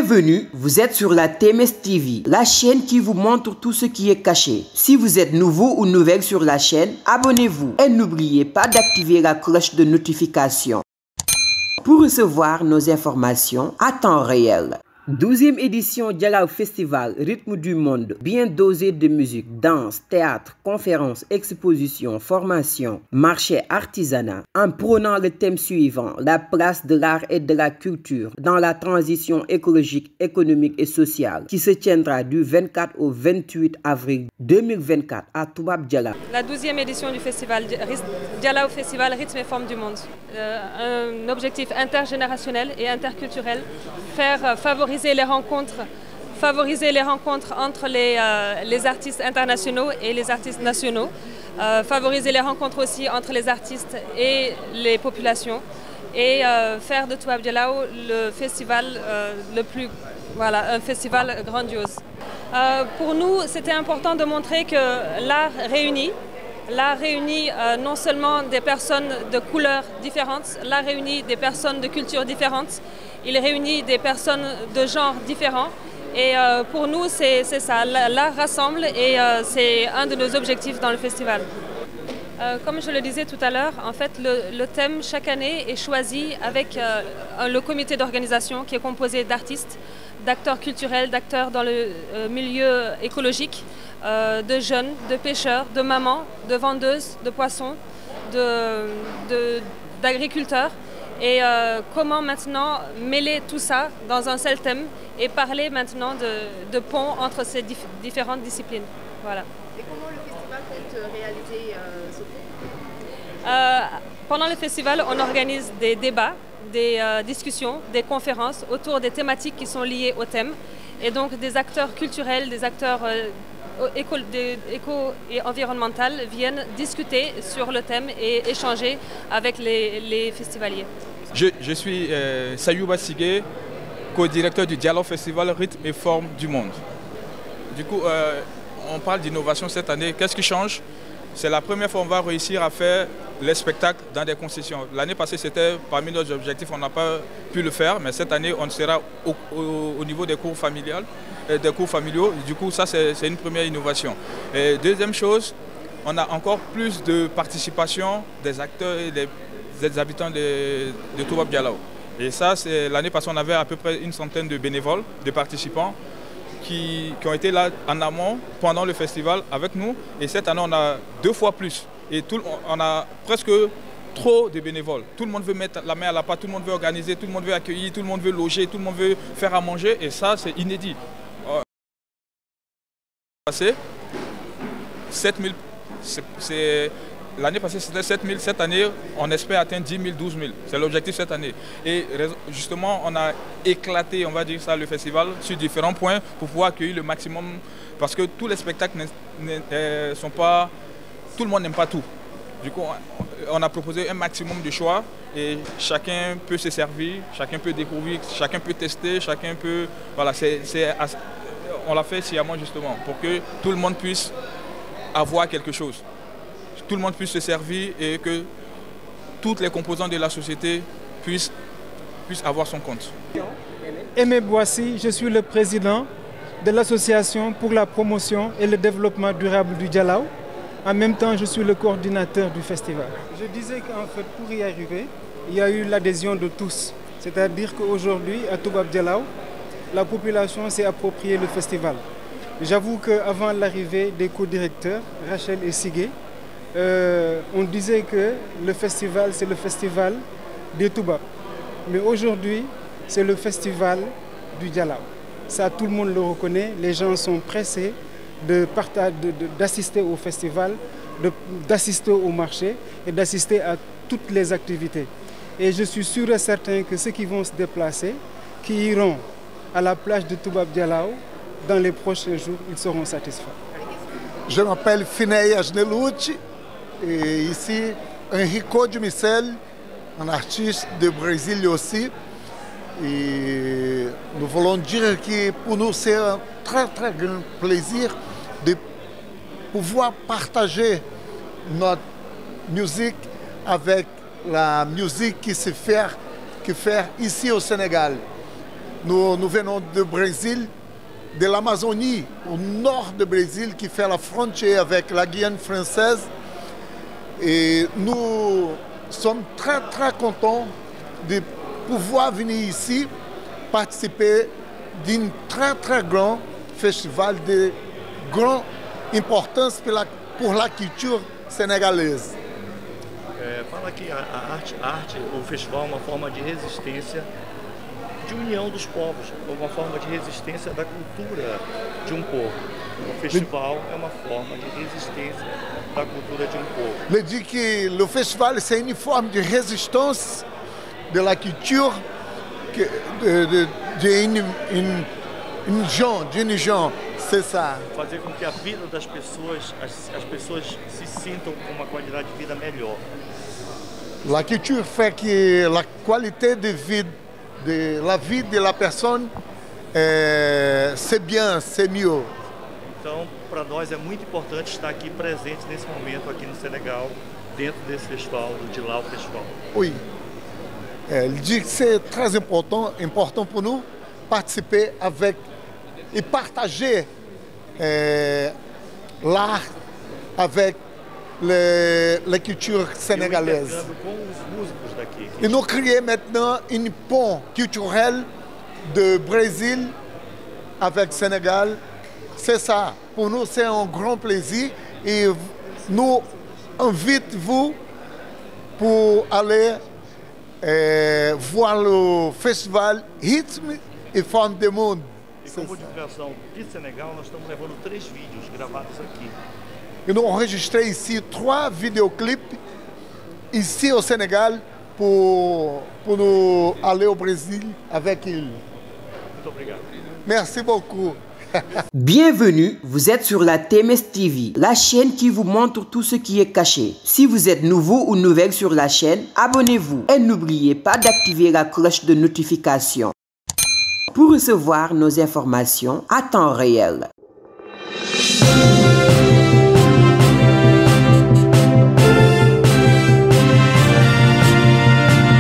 Bienvenue, vous êtes sur la TMS TV, la chaîne qui vous montre tout ce qui est caché. Si vous êtes nouveau ou nouvelle sur la chaîne, abonnez-vous et n'oubliez pas d'activer la cloche de notification pour recevoir nos informations à temps réel. 12e édition Dialaw Festival Rythme du Monde, bien dosé de musique, danse, théâtre, conférences, expositions, formations, marché, artisanat, en prônant le thème suivant, la place de l'art et de la culture dans la transition écologique, économique et sociale, qui se tiendra du 24 au 28 avril 2024 à Toubab Dialaw. La 12e édition du festival Dialaw Festival Rythme et Forme du Monde. Un objectif intergénérationnel et interculturel, favoriser les rencontres entre les artistes internationaux et les artistes nationaux, favoriser les rencontres aussi entre les artistes et les populations et faire de Toubab Dialaw le festival un festival grandiose. Pour nous, c'était important de montrer que l'art réunit. L'art réunit non seulement des personnes de couleurs différentes, l'art réunit des personnes de cultures différentes, il réunit des personnes de genres différents. Et pour nous, c'est ça, l'art rassemble et c'est un de nos objectifs dans le festival. Comme je le disais tout à l'heure, en fait, le thème chaque année est choisi avec le comité d'organisation qui est composé d'artistes, d'acteurs culturels, d'acteurs dans le milieu écologique, de jeunes, de pêcheurs, de mamans, de vendeuses, de poissons, d'agriculteurs. Et comment maintenant mêler tout ça dans un seul thème et parler maintenant de pont entre ces différentes disciplines. Voilà. Et comment le festival compte réaliser ce pont? Pendant le festival, on organise des débats, des discussions, des conférences autour des thématiques qui sont liées au thème. Et donc des acteurs culturels, des acteurs éco et environnementaux viennent discuter sur le thème et échanger avec les festivaliers. Je suis Sayouba Sigé, co-directeur du Dialaw Festival Rythme et Forme du Monde. Du coup, on parle d'innovation cette année. Qu'est-ce qui change? C'est la première fois qu'on va réussir à faire les spectacles dans des concessions. L'année passée, c'était parmi nos objectifs, on n'a pas pu le faire, mais cette année, on sera au niveau des cours familiaux. Du coup, ça, c'est une première innovation. Et deuxième chose, on a encore plus de participation des acteurs et des habitants de Toubab Dialaw. Et ça, l'année passée, on avait à peu près une centaine de bénévoles, de participants qui ont été là en amont pendant le festival avec nous. Et cette année, on a 2 fois plus. Et on a presque trop de bénévoles. Tout le monde veut mettre la main à la pâte, tout le monde veut organiser, tout le monde veut accueillir, tout le monde veut loger, tout le monde veut faire à manger. Et ça, c'est inédit. L'année passée, c'était 7 000. Cette année, on espère atteindre 10 000, 12 000. C'est l'objectif cette année. Et justement, on a éclaté, on va dire ça, le festival sur différents points pour pouvoir accueillir le maximum. Parce que tous les spectacles ne sont pas... Tout le monde n'aime pas tout. Du coup, on a proposé un maximum de choix et chacun peut se servir, chacun peut découvrir, chacun peut tester, chacun peut... Voilà, on l'a fait sciemment justement pour que tout le monde puisse avoir quelque chose. Tout le monde puisse se servir et que toutes les composantes de la société puissent avoir son compte. Aimé Boissy, je suis le président de l'association pour la promotion et le développement durable du Dialaw. En même temps, je suis le coordinateur du festival. Je disais qu'en fait, pour y arriver, il y a eu l'adhésion de tous. C'est-à-dire qu'aujourd'hui, à Toubab Dialaw, la population s'est appropriée le festival. J'avoue qu'avant l'arrivée des co-directeurs, Rachel et Sigé, on disait que le festival, c'est le festival des Toubab. Mais aujourd'hui, c'est le festival du Dialaw. Ça, tout le monde le reconnaît. Les gens sont pressés d'assister au festival, d'assister au marché et d'assister à toutes les activités. Et je suis sûr et certain que ceux qui vont se déplacer, qui iront à la plage de Toubab Dialaw, dans les prochains jours, ils seront satisfaits. Je m'appelle Finei Ajnelucci et ici Enrico de Micel, un artiste de Brésil aussi. Et nous voulons dire que pour nous c'est un très grand plaisir de pouvoir partager notre musique avec la musique qui se fait ici au Sénégal. nous venons du Brésil, de l'Amazonie, au nord du Brésil, qui fait la frontière avec la Guyane française. Et nous sommes très, très contents de pouvoir venir ici participer d'un très, très grand festival de grande importance pour la culture sénégalaise. Fala que a arte, o festival é uma forma de resistência, de união dos povos, uma forma de resistência da cultura de um povo. O festival é uma forma de resistência da cultura de um povo. Je dis que le festival c'est une forme de résistance de la culture d'une gens, c'est ça. Fazer com que a vida das pessoas, as pessoas se sintam com uma qualidade de vida melhor. La culture fait que la qualité de vie, la vie de la personne, c'est bien, c'est mieux. Então, para nós é muito importante estar aqui presente nesse momento aqui no Senegal, dentro desse festival, do Djilao Festival. Oui. Elle dit que c'est très important pour nous participer avec et partager l'art avec la culture sénégalaise. Et nous créons maintenant une pont culturel de Brésil avec Sénégal. C'est ça. Pour nous, c'est un grand plaisir. Et nous invitons-vous pour aller voir le festival Rythme et Forme du Monde. E como divulgação de Senegal, nós estamos levando 3 vídeos gravados aqui. Et nous enregistrons ici 3 vidéoclips ici au Sénégal pour nous aller au Brésil avec ils. Muito obrigado. Merci beaucoup. Bienvenue, vous êtes sur la TMS TV, la chaîne qui vous montre tout ce qui est caché. Si vous êtes nouveau ou nouvelle sur la chaîne, abonnez-vous et n'oubliez pas d'activer la cloche de notification pour recevoir nos informations à temps réel.